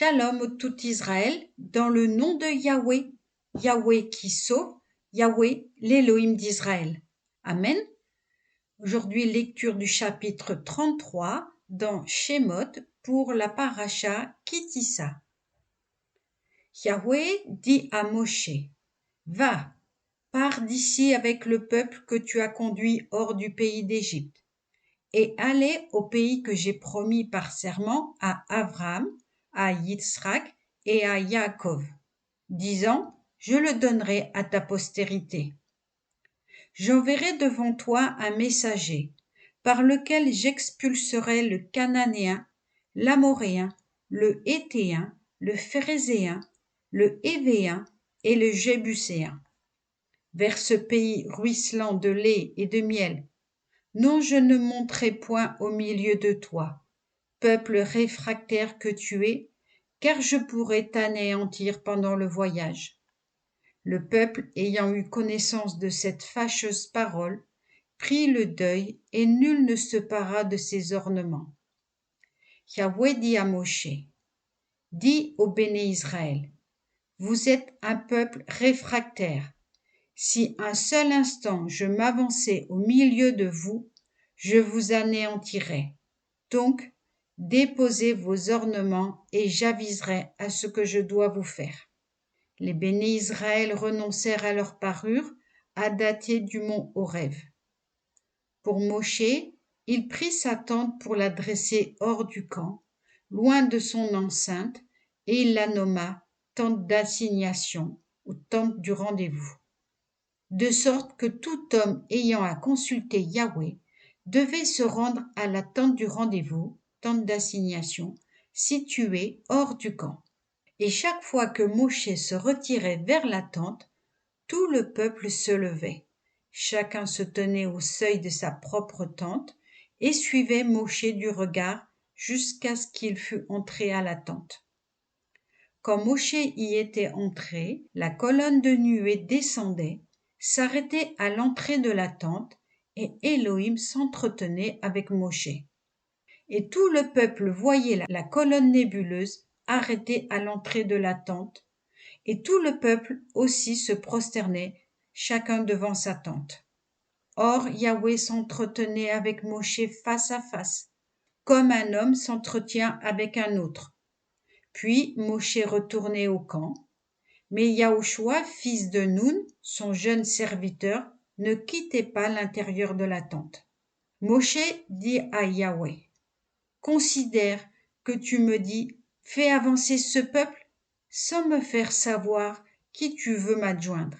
Shalom tout Israël, dans le nom de Yahweh, Yahweh qui sauve, Yahweh l'Élohim d'Israël. Amen. Aujourd'hui, lecture du chapitre 33 dans Shemot pour la paracha Kitissa. Yahweh dit à Moshe, va, pars d'ici avec le peuple que tu as conduit hors du pays d'Égypte, et allez au pays que j'ai promis par serment à Abraham, à Yitzhak et à Yaakov, disant, je le donnerai à ta postérité. J'enverrai devant toi un messager, par lequel j'expulserai le Cananéen, l'Amoréen, le Héthéen, le Phérézéen, le Hévéen et le Jébuséen, vers ce pays ruisselant de lait et de miel. Non, je ne monterai point au milieu de toi, peuple réfractaire que tu es, car je pourrais t'anéantir pendant le voyage. Le peuple, ayant eu connaissance de cette fâcheuse parole, prit le deuil, et nul ne se para de ses ornements. Yahweh dit à Moshe, dis au béné Israël, vous êtes un peuple réfractaire. Si un seul instant je m'avançais au milieu de vous, je vous anéantirai. Donc, déposez vos ornements et j'aviserai à ce que je dois vous faire. Les béné Israël renoncèrent à leur parure, à dater du mont Horeb. Pour Moshe, il prit sa tente pour la dresser hors du camp, loin de son enceinte, et il la nomma tente d'assignation ou tente du rendez-vous. De sorte que tout homme ayant à consulter Yahweh devait se rendre à la tente du rendez-vous, tente d'assignation, située hors du camp. Et chaque fois que Moshe se retirait vers la tente, tout le peuple se levait. Chacun se tenait au seuil de sa propre tente et suivait Moshe du regard jusqu'à ce qu'il fût entré à la tente. Quand Moshe y était entré, la colonne de nuée descendait, s'arrêtait à l'entrée de la tente, et Elohim s'entretenait avec Moshe. Et tout le peuple voyait la colonne nébuleuse arrêtée à l'entrée de la tente, et tout le peuple aussi se prosternait, chacun devant sa tente. Or Yahweh s'entretenait avec Moshe face à face, comme un homme s'entretient avec un autre. Puis Moshe retournait au camp, mais Yahushua, fils de Nun, son jeune serviteur, ne quittait pas l'intérieur de la tente. Moshe dit à Yahweh, considère que tu me dis, fais avancer ce peuple, sans me faire savoir qui tu veux m'adjoindre.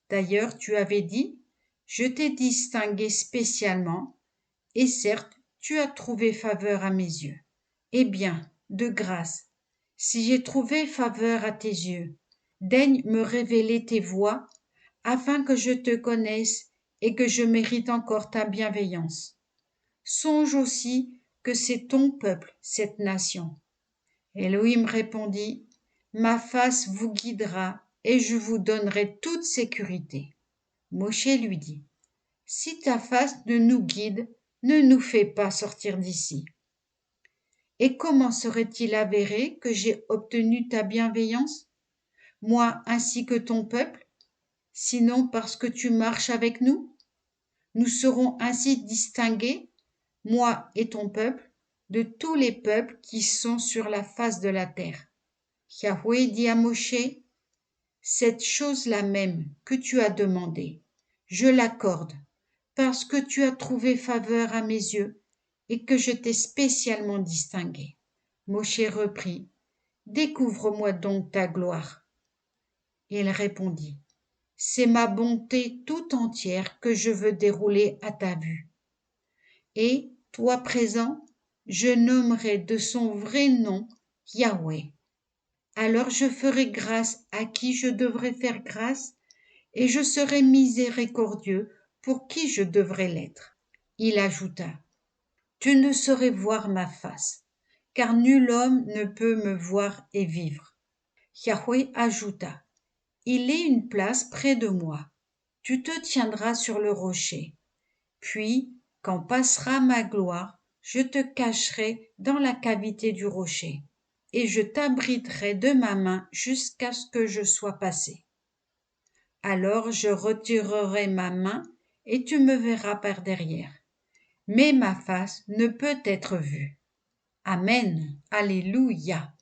D'ailleurs, tu avais dit, je t'ai distingué spécialement, et certes, tu as trouvé faveur à mes yeux. Eh bien, de grâce, si j'ai trouvé faveur à tes yeux, daigne me révéler tes voies, afin que je te connaisse et que je mérite encore ta bienveillance. Songe aussi que c'est ton peuple, cette nation. Elohim répondit, ma face vous guidera et je vous donnerai toute sécurité. Moshe lui dit, si ta face ne nous guide, ne nous fais pas sortir d'ici. Et comment serait-il avéré que j'ai obtenu ta bienveillance, moi ainsi que ton peuple, sinon parce que tu marches avec nous? Nous serons ainsi distingués, moi et ton peuple, de tous les peuples qui sont sur la face de la terre. Yahweh dit à Moshe, cette chose-là même que tu as demandée, je l'accorde, parce que tu as trouvé faveur à mes yeux et que je t'ai spécialement distingué. Moshe reprit, découvre-moi donc ta gloire. Il répondit, c'est ma bonté tout entière que je veux dérouler à ta vue. Et, toi présent, je nommerai de son vrai nom Yahweh. Alors je ferai grâce à qui je devrais faire grâce, et je serai miséricordieux pour qui je devrais l'être. Il ajouta, tu ne saurais voir ma face, car nul homme ne peut me voir et vivre. Yahweh ajouta, il est une place près de moi, tu te tiendras sur le rocher. Puis, quand passera ma gloire, je te cacherai dans la cavité du rocher. et je t'abriterai de ma main jusqu'à ce que je sois passé. Alors je retirerai ma main et tu me verras par derrière. Mais ma face ne peut être vue. Amen. Alléluia.